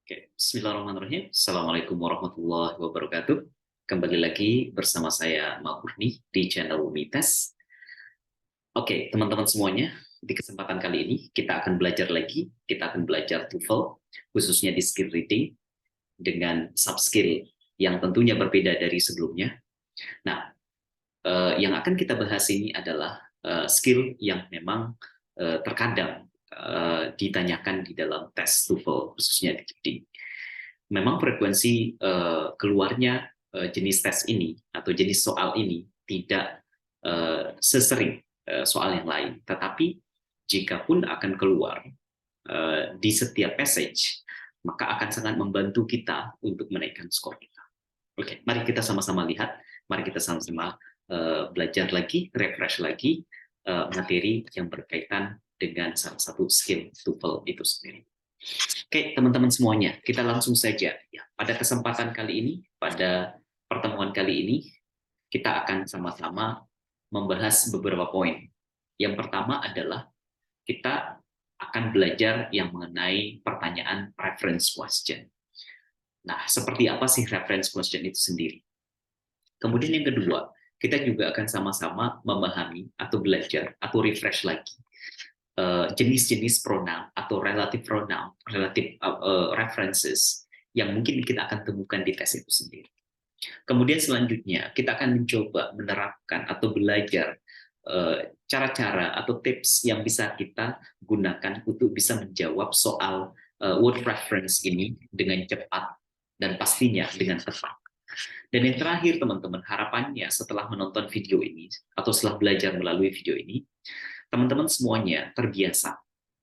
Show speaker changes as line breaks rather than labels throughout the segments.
Oke, bismillahirrahmanirrahim. Assalamualaikum warahmatullahi wabarakatuh. Kembali lagi bersama saya, Mak Murni, di channel Mites. Oke, teman-teman semuanya, di kesempatan kali ini kita akan belajar lagi. Kita akan belajar TOEFL, khususnya di skill reading, dengan sub-skill yang tentunya berbeda dari sebelumnya. Nah, yang akan kita bahas ini adalah skill yang memang terkadang ditanyakan di dalam tes TOEFL, khususnya di reading. Memang frekuensi keluarnya jenis tes ini atau jenis soal ini tidak sesering soal yang lain. Tetapi jika pun akan keluar di setiap passage, maka akan sangat membantu kita untuk menaikkan skor kita. Oke, mari kita sama-sama lihat, mari kita sama-sama belajar lagi, refresh lagi materi yang berkaitan dengan salah satu skill TOEFL itu sendiri. Oke, teman-teman semuanya, kita langsung saja. Ya, pada kesempatan kali ini, pada pertemuan kali ini, kita akan sama-sama membahas beberapa poin. Yang pertama adalah kita akan belajar yang mengenai pertanyaan reference question. Nah, seperti apa sih reference question itu sendiri? Kemudian yang kedua, kita juga akan sama-sama memahami atau belajar atau refresh lagi jenis-jenis pronoun atau relative pronoun, relative references yang mungkin kita akan temukan di tes itu sendiri. Kemudian selanjutnya kita akan mencoba menerapkan atau belajar cara-cara atau tips yang bisa kita gunakan untuk bisa menjawab soal word reference ini dengan cepat dan pastinya dengan tepat. Dan yang terakhir teman-teman, harapannya setelah menonton video ini atau setelah belajar melalui video ini, teman-teman semuanya terbiasa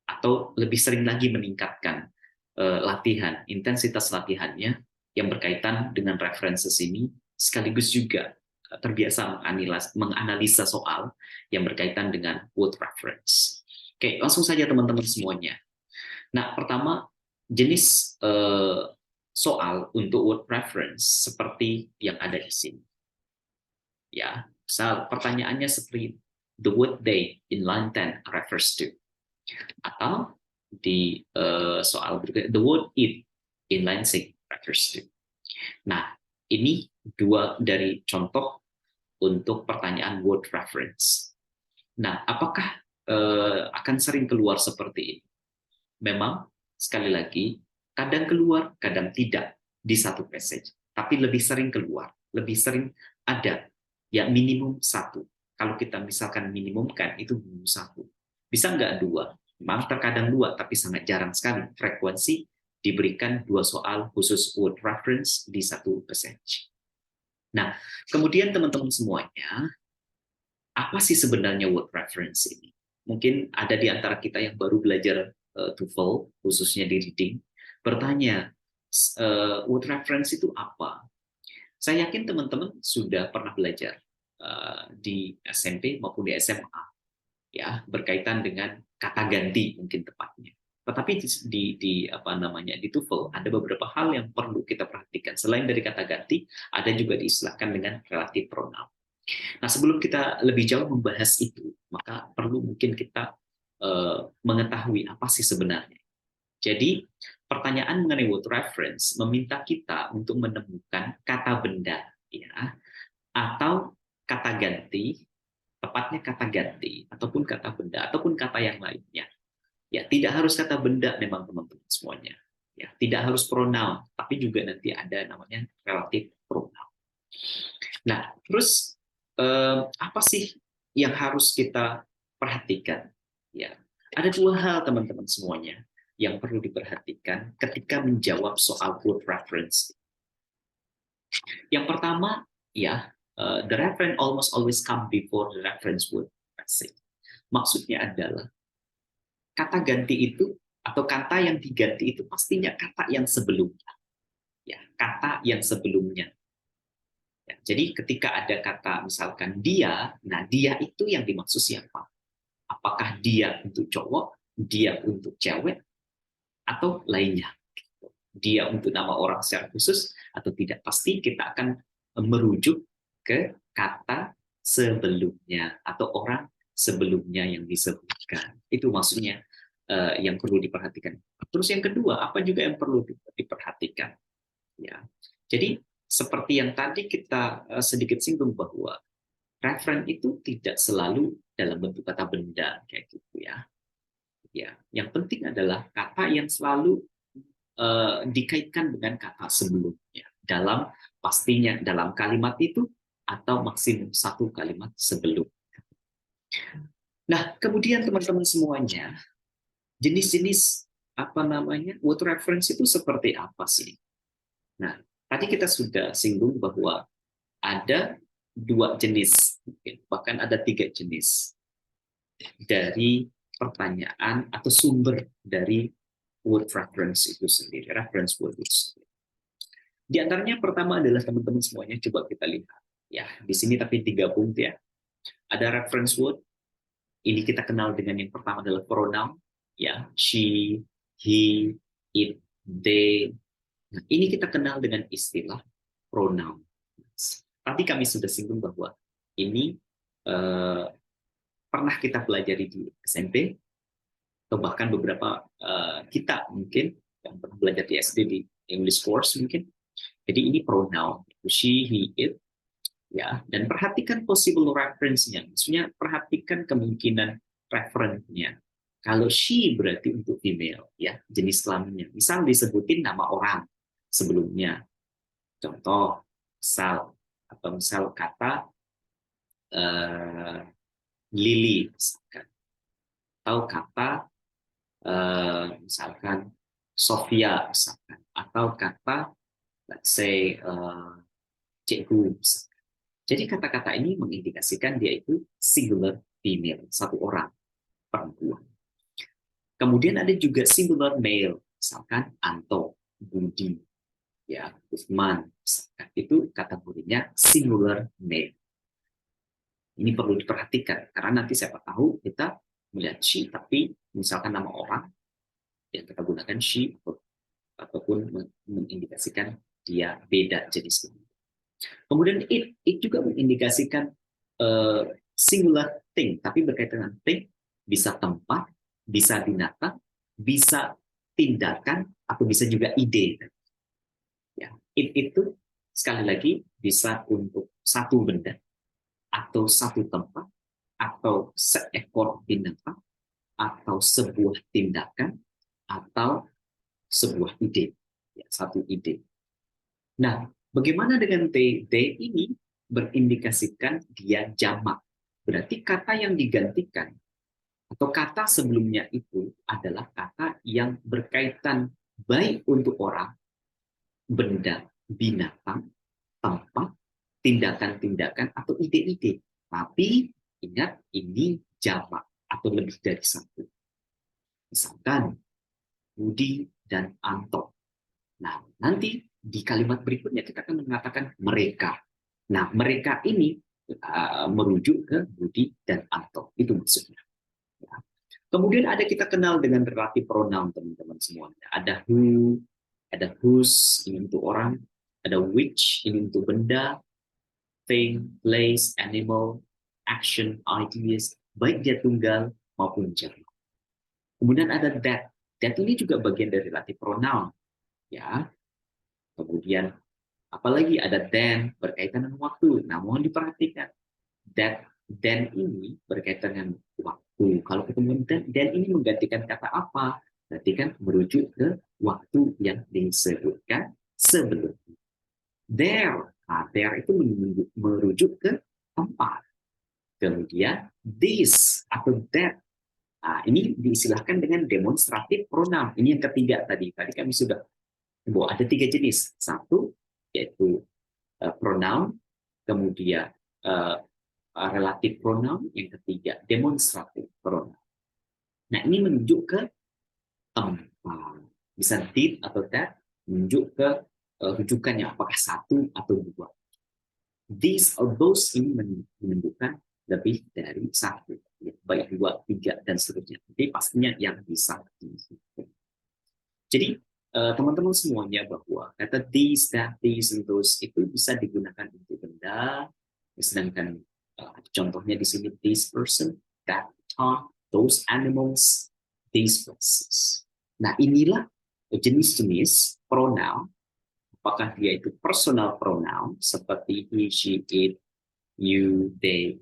atau lebih sering lagi meningkatkan latihan, intensitas latihannya yang berkaitan dengan references ini, sekaligus juga terbiasa menganalisa soal yang berkaitan dengan word reference. Oke, langsung saja teman-teman semuanya. Nah, pertama, jenis soal untuk word reference seperti yang ada di sini. Ya, pertanyaannya seperti the word they in line 10 refers to. Atau di soal berikutnya, the word it in line 6 refers to. Nah, ini dua dari contoh untuk pertanyaan word reference. Nah, apakah akan sering keluar seperti ini? Memang, sekali lagi, kadang keluar, kadang tidak di satu passage. Tapi lebih sering keluar, lebih sering ada, ya minimum satu. Kalau kita misalkan minimumkan, itu minimum satu. Bisa nggak dua? Memang terkadang dua, tapi sangat jarang sekali frekuensi diberikan dua soal khusus word reference di satu passage. Nah, kemudian teman-teman semuanya, apa sih sebenarnya word reference ini? Mungkin ada di antara kita yang baru belajar TOEFL, khususnya di reading, bertanya, word reference itu apa? Saya yakin teman-teman sudah pernah belajar di SMP maupun di SMA, ya, berkaitan dengan kata ganti mungkin tepatnya. Tetapi di TOEFL ada beberapa hal yang perlu kita perhatikan. Selain dari kata ganti, ada juga diistilahkan dengan relative pronoun. Nah, sebelum kita lebih jauh membahas itu, maka perlu mungkin kita mengetahui apa sih sebenarnya. Jadi, pertanyaan mengenai word reference meminta kita untuk menemukan kata benda, ya, atau kata ganti, tepatnya kata ganti, ataupun kata benda, ataupun kata yang lainnya. Ya, tidak harus kata benda memang teman-teman semuanya. Ya, tidak harus pronoun, tapi juga nanti ada namanya relative pronoun. Nah, terus apa sih yang harus kita perhatikan? Ya, ada dua hal teman-teman semuanya yang perlu diperhatikan ketika menjawab soal word reference. Yang pertama, ya, the reference almost always come before the reference word. Maksudnya adalah kata ganti itu atau kata yang diganti itu pastinya kata yang sebelumnya. Ya, kata yang sebelumnya. Ya, jadi ketika ada kata misalkan dia, nah dia itu yang dimaksud siapa? Apakah dia untuk cowok, dia untuk cewek, atau lainnya? Dia untuk nama orang secara khusus atau tidak? Pasti kita akan merujuk ke kata sebelumnya atau orang sebelumnya yang disebutkan. Itu maksudnya yang perlu diperhatikan. Terus yang kedua, apa juga yang perlu diperhatikan? Ya, jadi seperti yang tadi kita sedikit singgung bahwa referen itu tidak selalu dalam bentuk kata benda kayak gitu ya. Ya, yang penting adalah kata yang selalu dikaitkan dengan kata sebelumnya dalam pastinya dalam kalimat itu atau maksimum satu kalimat sebelum. Nah, kemudian teman-teman semuanya, jenis-jenis apa namanya word reference itu seperti apa sih? Nah, tadi kita sudah singgung bahwa ada dua jenis, bahkan ada tiga jenis dari pertanyaan atau sumber dari word reference itu sendiri, reference word itu sendiri. Di antaranya pertama adalah teman-teman semuanya coba kita lihat. Ya, di sini tapi digabung ya. Ada reference word, ini kita kenal dengan yang pertama adalah pronoun, ya, she, he, it, they. Nah, ini kita kenal dengan istilah pronoun. Tadi kami sudah singgung bahwa ini eh, pernah kita pelajari di SMP, atau bahkan beberapa kita mungkin yang pernah belajar di SD di English course mungkin. Jadi ini pronoun, she, he, it, ya. Dan perhatikan possible reference-nya, maksudnya perhatikan kemungkinan referensinya. Kalau she berarti untuk female, ya, jenis kelaminnya. Misal disebutin nama orang sebelumnya, contoh, misal atau misal kata uh, Lily, misalkan. Atau kata misalkan Sofia, misalkan. Atau kata, let's say, cikgu, misalkan. Jadi kata-kata ini mengindikasikan dia itu singular female, satu orang, perempuan. Kemudian ada juga singular male, misalkan Anto, Budi, ya, Usman, misalkan. Itu kategorinya singular male. Ini perlu diperhatikan, karena nanti siapa tahu kita melihat she, tapi misalkan nama orang, yang kita gunakan she, ataupun mengindikasikan dia beda jenis. Kemudian it juga mengindikasikan singular thing, tapi berkaitan dengan thing, bisa tempat, bisa binatang, bisa tindakan, atau bisa juga ide. Ya, it itu sekali lagi bisa untuk satu benda, atau satu tempat, atau seekor binatang, atau sebuah tindakan, atau sebuah ide, ya, satu ide. Nah, bagaimana dengan T? T ini berindikasikan dia jamak. Berarti kata yang digantikan atau kata sebelumnya itu adalah kata yang berkaitan baik untuk orang, benda, binatang, tempat, tindakan-tindakan, atau ide-ide. Tapi ingat, ini jamak atau lebih dari satu. Misalkan Budi dan Anto. Nah, nanti di kalimat berikutnya kita akan mengatakan mereka. Nah, mereka ini merujuk ke Budi dan Anto. Itu maksudnya. Ya. Kemudian ada kita kenal dengan relatif pronoun, teman-teman semuanya. Ada who, ada whose, ini untuk orang. Ada which, ini untuk benda, thing, place, animal, action, ideas, baik dia tunggal maupun jamak. Kemudian ada that. That ini juga bagian dari relatif pronoun. Ya. Kemudian apalagi ada then berkaitan dengan waktu. Nah, mohon diperhatikan. That then ini berkaitan dengan waktu. Kalau ketemu then ini menggantikan kata apa? Berarti kan merujuk ke waktu yang disebutkan sebelumnya. There, there itu merujuk ke tempat. Kemudian this atau that. Nah, ini diistilahkan dengan demonstratif pronoun. Ini yang ketiga tadi. Tadi kami sudah bahwa ada tiga jenis. Satu yaitu pronoun, kemudian relatif pronoun, yang ketiga demonstratif pronoun. Nah, ini menunjuk ke tempat. Bisa did atau that, menunjuk ke rujukannya apakah satu atau dua. These or those ini menunjukkan lebih dari satu, ya, baik dua, tiga, dan seterusnya. Jadi pastinya yang bisa dihitung. Jadi teman-teman semuanya bahwa kata these, that, these, and those itu bisa digunakan untuk benda, sedangkan contohnya di sini this person, that talk, those animals, these places. Nah, inilah jenis-jenis pronoun. Apakah dia itu personal pronoun seperti he, she, it, you, they,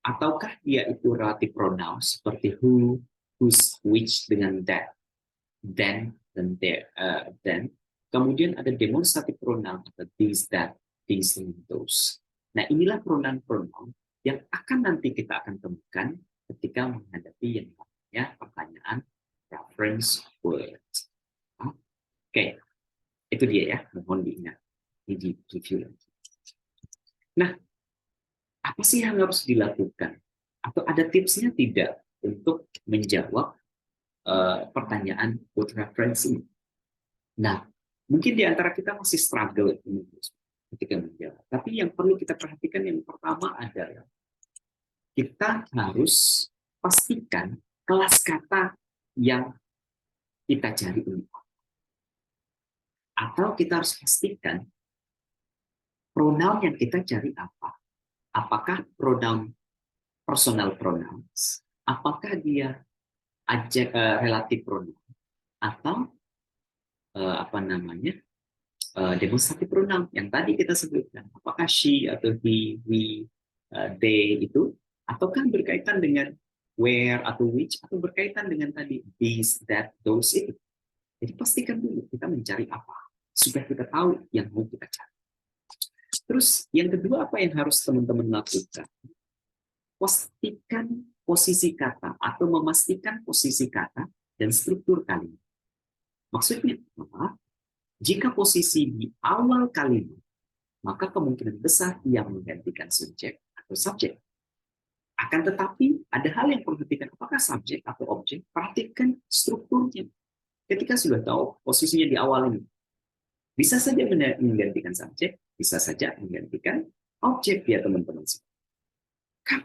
ataukah dia itu relative pronoun seperti who, whose, which dengan that, then, dan there, then. Kemudian ada demonstrative pronoun atau these, that, these, and those. Nah, inilah pronoun-pronoun yang akan nanti kita akan temukan ketika menghadapi yang namanya pertanyaan reference word. Oke, itu dia ya, mohon diingat. Ini di review lagi. Nah, apa sih yang harus dilakukan? Atau ada tipsnya tidak untuk menjawab pertanyaan word reference ini? Nah, mungkin di antara kita masih struggle ketika menjawab. Tapi yang perlu kita perhatikan yang pertama adalah kita harus pastikan kelas kata yang kita cari ini. Atau kita harus pastikan pronoun yang kita cari apa. Apakah pronoun personal pronouns, apakah dia relative pronoun, atau demonstrative pronoun yang tadi kita sebutkan. Apakah she atau he, we, they itu, ataukah berkaitan dengan where atau which, atau berkaitan dengan tadi these, that, those itu. Jadi pastikan dulu kita mencari apa, supaya kita tahu yang mau kita cari. Terus yang kedua apa yang harus teman-teman lakukan? Pastikan posisi kata atau memastikan posisi kata dan struktur kalimat. Maksudnya apa? Jika posisi di awal kalimat, maka kemungkinan besar ia menggantikan subjek atau subjek. Akan tetapi ada hal yang perlu perhatikan, apakah subjek atau objek? Perhatikan strukturnya. Ketika sudah tahu posisinya di awal ini, bisa saja menggantikan subjek, bisa saja menggantikan objek ya teman-teman.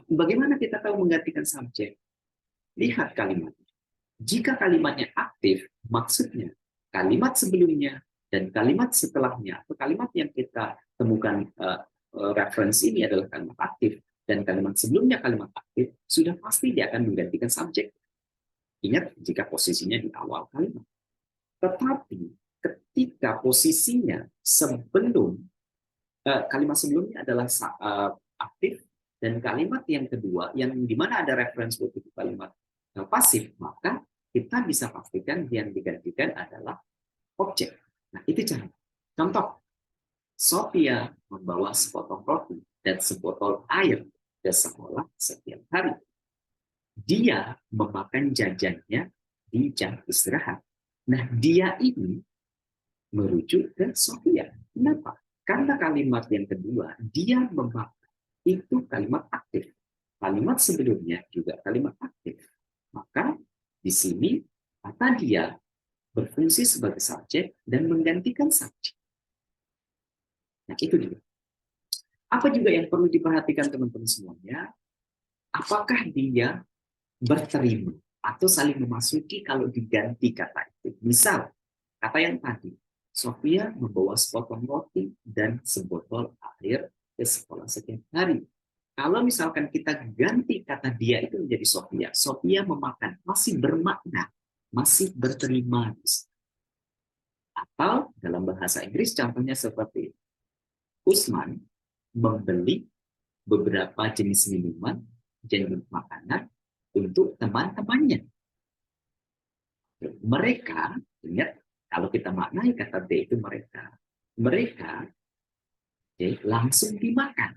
Bagaimana kita tahu menggantikan subjek? Lihat kalimatnya. Jika kalimatnya aktif, maksudnya kalimat sebelumnya dan kalimat setelahnya, atau kalimat yang kita temukan referensi ini adalah kalimat aktif, dan kalimat sebelumnya kalimat aktif, sudah pasti dia akan menggantikan subjek. Ingat, jika posisinya di awal kalimat. Tetapi, ketika posisinya sebelum, kalimat sebelumnya adalah aktif, dan kalimat yang kedua, yang dimana ada reference word itu kalimat pasif, maka kita bisa pastikan yang digantikan adalah objek. Nah, itu cara. Contoh, Sophia membawa sepotong roti dan sebotol air ke sekolah setiap hari. Dia memakan jajannya di jam istirahat. Nah, dia ini merujuk ke Sophia. Kenapa? Karena kalimat yang kedua, dia memakan, itu kalimat aktif. Kalimat sebelumnya juga kalimat aktif. Maka di sini kata dia berfungsi sebagai subjek dan menggantikan subjek. Nah, itu dia. Apa juga yang perlu diperhatikan teman-teman semuanya? Apakah dia berterima atau saling memasuki kalau diganti kata itu? Misal, kata yang tadi, Sophia membawa sepotong roti dan sebotol air ke sekolah setiap hari. Kalau misalkan kita ganti kata dia itu menjadi Sophia, Sophia memakan, masih bermakna, masih berterima. Atau dalam bahasa Inggris contohnya seperti Usman membeli beberapa jenis minuman, jenis makanan untuk teman-temannya. Mereka, ingat, kalau kita maknai kata D itu mereka. Mereka langsung dimakan.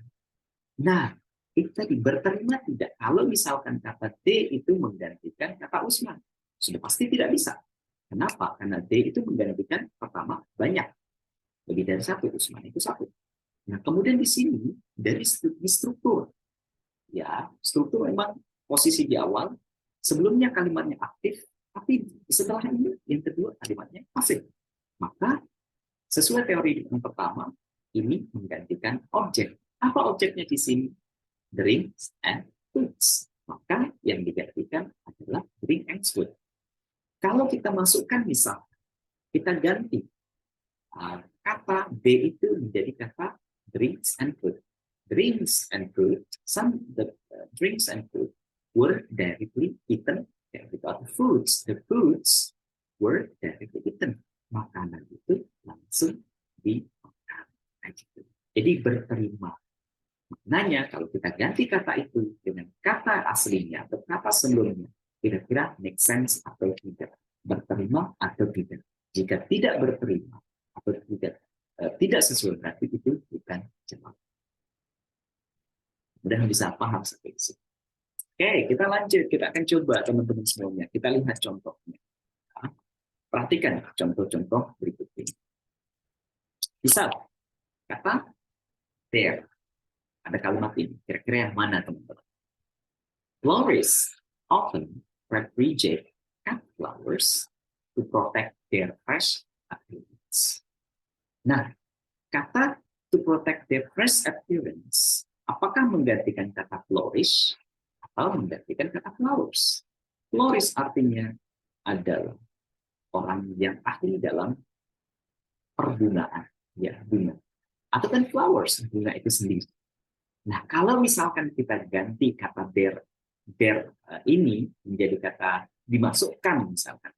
Nah, itu tadi berterima tidak. Kalau misalkan kata D itu menggantikan kata Usman, sudah pasti tidak bisa. Kenapa? Karena D itu menggantikan pertama banyak. Lebih dari satu, Usman itu satu. Nah, kemudian di sini dari struktur. Ya, struktur memang posisi di awal, sebelumnya kalimatnya aktif, tapi setelah ini yang kedua kalimatnya pasif. Maka sesuai teori yang pertama, ini menggantikan objek. Apa objeknya di sini? Drinks and foods. Maka yang digantikan adalah drink and food. Kalau kita masukkan misal, kita ganti kata B itu menjadi kata drinks and food. Drinks and food, some the drinks and food were directly eaten Ya, without the foods were directly eaten. Makanan itu langsung dimakan. Nah, gitu. Jadi berterima. Maknanya kalau kita ganti kata itu dengan kata aslinya atau kata sebelumnya, kira-kira make sense atau tidak? Berterima atau tidak? Jika tidak berterima atau tidak sesuai berarti itu bukan jawab. Mudah bisa paham sampai di sini. Oke, kita lanjut. Kita akan coba teman-teman semuanya. Kita lihat contohnya. Perhatikan contoh-contoh berikut ini. Misal, kata there. Ada kalimat ini. Kira-kira yang mana, teman-teman? Florists often reject cut flowers to protect their fresh appearance. Nah, kata to protect their fresh appearance, apakah menggantikan kata flourish atau menggantikan kata flowers? Florist artinya adalah orang yang ahli dalam pergunaan, ya bunga. Atau kan flowers, bunga itu sendiri. Nah, kalau misalkan kita ganti kata there ini menjadi kata dimasukkan misalkan,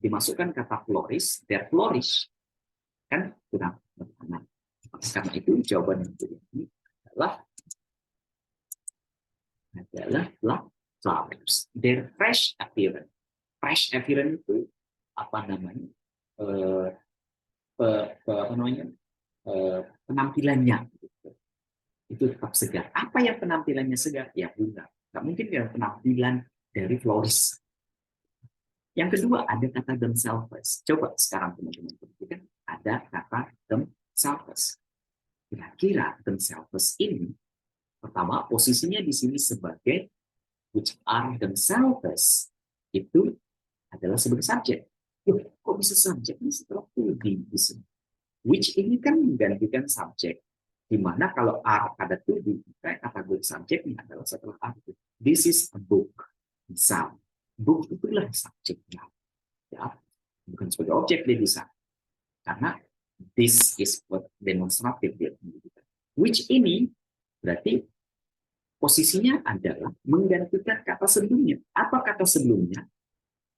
dimasukkan kata flourish, there flourish, kan kurang bermakna. Karena itu jawaban yang ini adalah flowers. Their fresh appearance. Fresh appearance itu apa namanya? Apa namanya? Penampilannya. Gitu. Itu tetap segar. Apa yang penampilannya segar? Ya bunga. Nggak mungkin ya penampilan dari florist. Yang kedua ada kata themselves. Coba sekarang teman-teman perhatikan ada kata themselves. Kira-kira themselves ini pertama posisinya di sini sebagai which are themselves itu adalah sebagai subjek. Kok bisa subjek ini setelah to be di sini? Which ini kan menggantikan subjek. Dimana kalau are ada to be, kategori subjeknya adalah setelah are. This is a book. Misal, book itulah subjeknya. Ya, bukan sebagai objek dia bisa. Karena this is what demonstrative dia menunjukkan. Which ini berarti posisinya adalah menggantikan kata sebelumnya. Apa kata sebelumnya?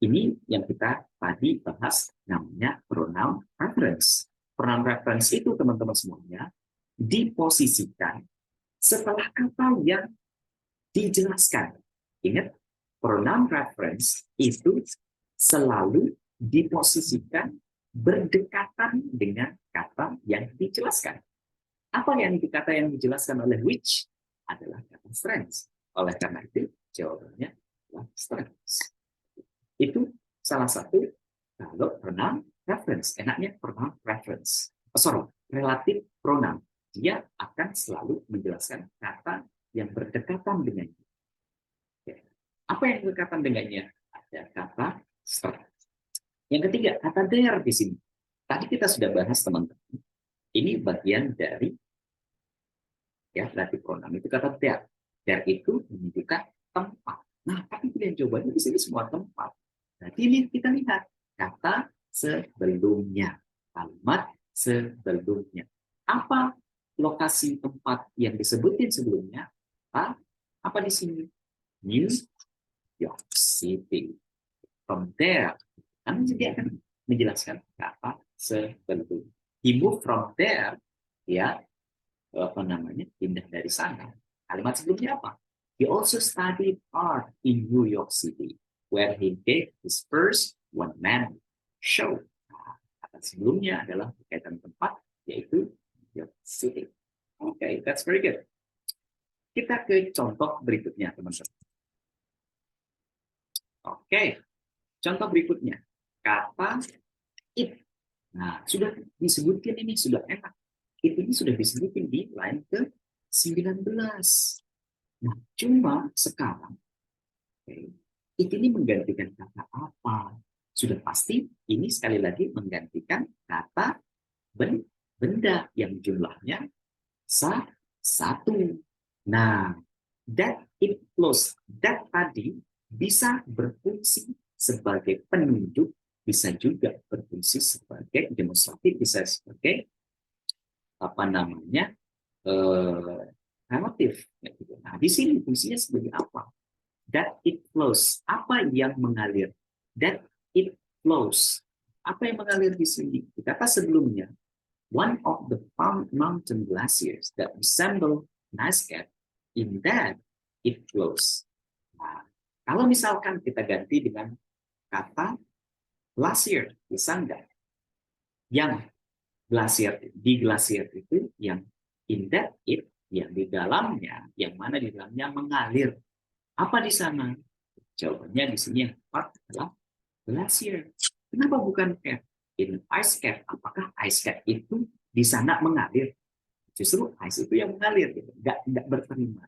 Ini yang kita tadi bahas namanya pronoun reference. Pronoun reference itu teman-teman semuanya diposisikan setelah kata yang dijelaskan. Ingat, pronoun reference itu selalu diposisikan berdekatan dengan kata yang dijelaskan. Apa yang kata yang dijelaskan oleh which adalah kata strength. Oleh karena itu, jawabannya adalah strength. Itu salah satu kalau pronoun reference. Enaknya pronoun reference. Relatif pronoun. Dia akan selalu menjelaskan kata yang berdekatan dengannya. Apa yang berdekatan dengannya? Ada kata strength. Yang ketiga, kata there di sini. Tadi kita sudah bahas teman-teman. Ini bagian dari ya relatif pronoun itu kata there. There itu menunjukkan tempat. Nah, tapi pilihan jawabannya di sini semua tempat. Nah, kita lihat kata sebelumnya, kalimat sebelumnya. Apa lokasi tempat yang disebutin sebelumnya? Apa di sini? New York City. From there, kan dia akan menjelaskan kata sebelum. He moved from there, ya apa namanya, pindah dari sana. Kalimat sebelumnya apa? He also studied art in New York City, where he gave his first one-man show. Nah, kata sebelumnya adalah berkaitan tempat, yaitu New York City. Okay, that's very good. Kita ke contoh berikutnya, teman-teman. Oke, contoh berikutnya. Kata it. Nah, sudah disebutkan ini, sudah enak. It ini sudah disebutkan di line ke-19. Nah, cuma sekarang, it ini menggantikan kata apa? Sudah pasti, ini sekali lagi menggantikan kata benda yang jumlahnya satu. Nah, that it plus, that tadi bisa berfungsi sebagai penunjuk, bisa juga berfungsi sebagai demonstratif, bisa sebagai apa namanya relatif. Nah, di sini fungsinya sebagai apa? That it flows. Apa yang mengalir? That it flows. Apa yang mengalir di sini? Di kata sebelumnya, one of the mountain glaciers that resemble ice cap, in that it flows. Nah, kalau misalkan kita ganti dengan kata glacier, bisa enggak? Yang glasier itu yang in that it, yang di dalamnya, yang mana di dalamnya mengalir. Apa di sana? Jawabannya di sini yang tepat adalah glacier. Kenapa bukan cap? In ice cap, apakah ice cap itu di sana mengalir? Justru ice itu yang mengalir, gitu. Nggak berterima.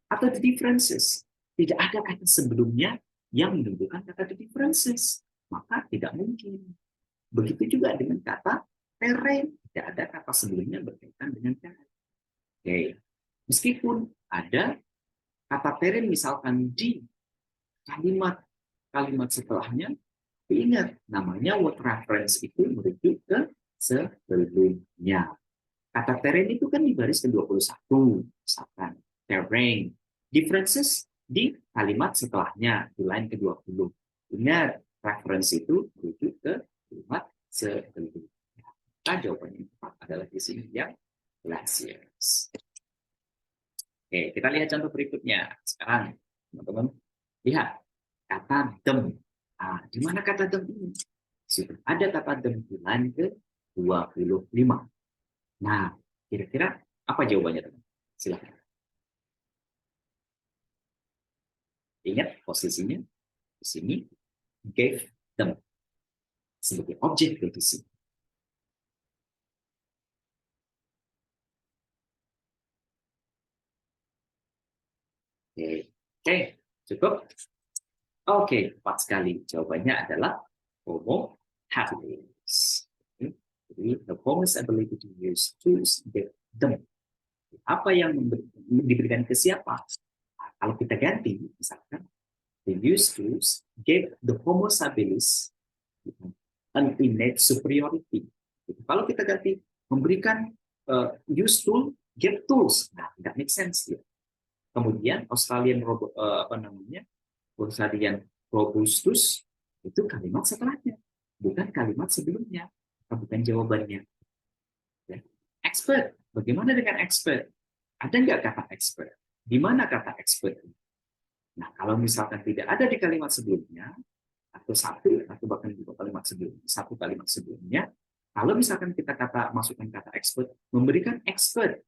Atau the differences. Tidak ada kata sebelumnya yang menunjukkan kata the differences. Maka tidak mungkin. Begitu juga dengan kata terrain. Tidak ada kata sebelumnya berkaitan dengan terrain. Oke. Meskipun ada kata terrain misalkan di kalimat setelahnya, ingat namanya word reference itu merujuk ke sebelumnya. Kata terrain itu kan di baris ke-21, misalkan terrain. Differences di kalimat setelahnya, di line ke-20. Ingat, reference itu merujuk ke kalimat sebelumnya. Maka jawabannya yang tepat adalah di sini yang glaciers. Oke, kita lihat contoh berikutnya. Sekarang, teman-teman, lihat kata them. Nah, di mana kata them ini? Sudah ada kata them di line ke-25. Nah, kira-kira apa jawabannya, teman? Silakan. Ingat posisinya di sini, gave them sebagai objek definisi. Oke, cukup? Oke, tepat sekali. Jawabannya adalah Homo habilis. Jadi, the Homo's ability to use tools gave them. Apa yang diberikan ke siapa? Nah, kalau kita ganti, misalkan, the use tools gave the Homo habilis an innate superiority. Kalau kita ganti, memberikan use tool, give tools. Nah, tidak make sense. Ya. Kemudian Australian robustus itu kalimat setelahnya, bukan kalimat sebelumnya, bukan jawabannya. Ya. Expert, bagaimana dengan expert? Ada nggak kata expert? Di mana kata expert? Nah, kalau misalkan tidak ada di kalimat sebelumnya, atau bahkan dua kalimat sebelumnya, satu kalimat sebelumnya, kalau misalkan kita masukkan kata expert, memberikan expert.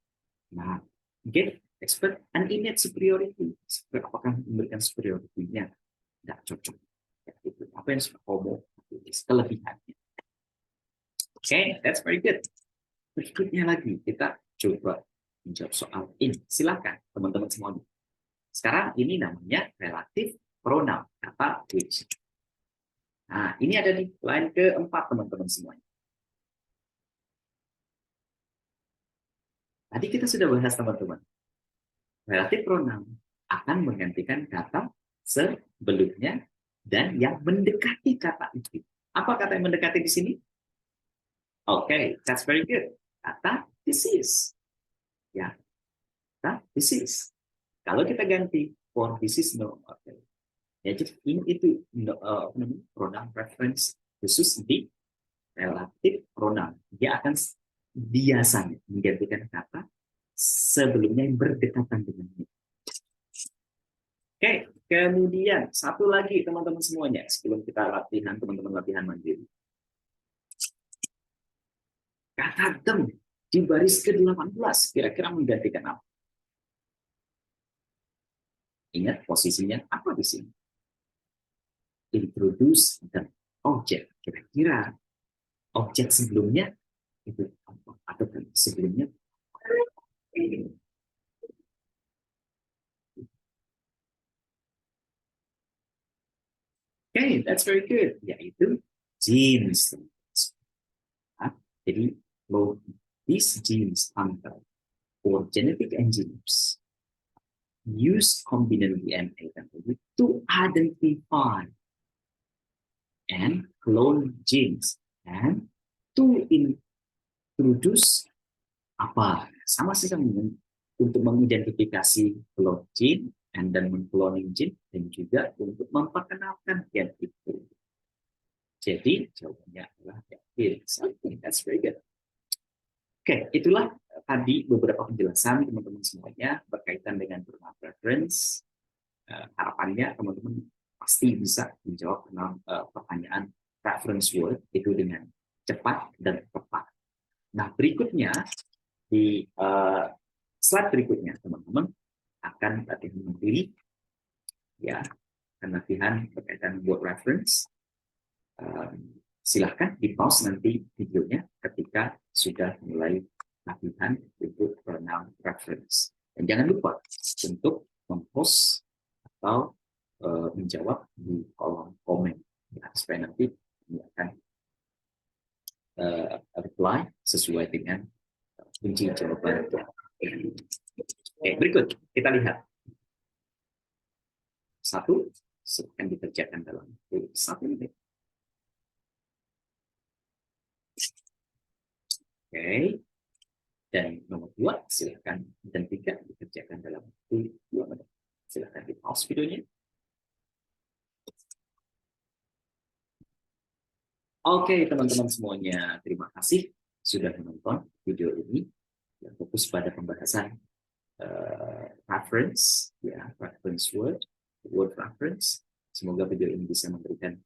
Nah, get expert and innate superiority. Apakah memberikan superiority-nya? Tidak cocok. Ya, itu. Apa yang disebut homo? Kelebihannya. Oke, that's very good. Berikutnya lagi, kita coba menjawab soal ini. Silakan, teman-teman semuanya. Sekarang ini namanya relative pronoun, kata which. Nah, ini ada di line ke-4, teman-teman semuanya. Tadi kita sudah bahas, teman-teman. Relative pronoun akan menggantikan kata sebelumnya dan yang mendekati kata itu. Apa kata yang mendekati di sini? Oke, that's very good. Kata this is. Ya, kata this is. Kalau kita ganti for this is no. Okay. Ya, jadi ini itu pronoun reference khusus di relative pronoun. Dia akan biasanya menggantikan kata sebelumnya yang berdekatan dengannya. Oke, kemudian satu lagi teman-teman semuanya sebelum kita teman-teman latihan mandiri. Kata them di baris ke-18 kira-kira menggantikan apa? Ingat posisinya apa di sini? Introduce dan objek. Kira-kira objek sebelumnya itu apa? Atau sebelumnya okay, that's very good. Yaitu genes. Jadi, these genes or genetic engineers use combinant DNA to identify and clone genes and to introduce apa? Sama saja untuk mengidentifikasi clone gene and then mengcloning gene, dan juga untuk memperkenalkan gen itu. Jadi jawabannya adalah something that's very good. Oke, itulah tadi beberapa penjelasan teman-teman semuanya berkaitan dengan bermain reference. Harapannya teman-teman pasti bisa menjawab pertanyaan reference word itu dengan cepat dan tepat. Nah, berikutnya di slide berikutnya teman-teman akan latihan mandiri, ya, latihan berkaitan word reference. Silahkan di pause nanti videonya ketika sudah mulai latihan untuk pronoun reference. Dan jangan lupa untuk mempost atau menjawab di kolom komen, ya, supaya nanti kami akan reply sesuai dengan kunci jawaban. Oke, berikut kita lihat. Satu, akan dikerjakan dalam 1 menit. Oke, dan nomor 2 silakan, dan 3 dikerjakan dalam waktu 2 menit. Silakan di pause videonya. Oke, teman-teman semuanya, terima kasih sudah menonton video ini yang fokus pada pembahasan reference, ya, reference word reference. Semoga video ini bisa memberikan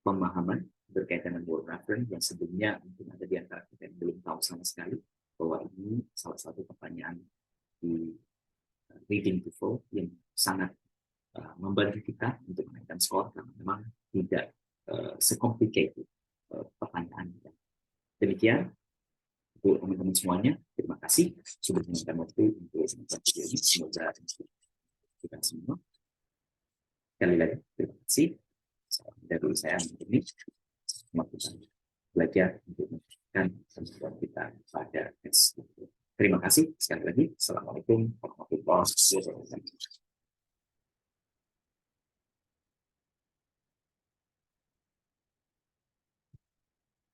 pemahaman berkaitan dengan word reference yang sebelumnya mungkin ada di antara kita yang belum tahu sama sekali bahwa ini salah satu pertanyaan di reading TOEFL yang sangat membantu kita untuk menaikkan skor karena memang tidak secomplicated pertanyaan. Demikian untuk teman-teman semuanya, terima kasih sudah menonton waktu untuk menonton video ini. Semoga kita semua. Sekali lagi terima kasih. Dari saya ini kita belajar untuk meningkatkan kemampuan kita pada tes. Terima kasih sekali lagi. Assalamualaikum warahmatullahi wabarakatuh.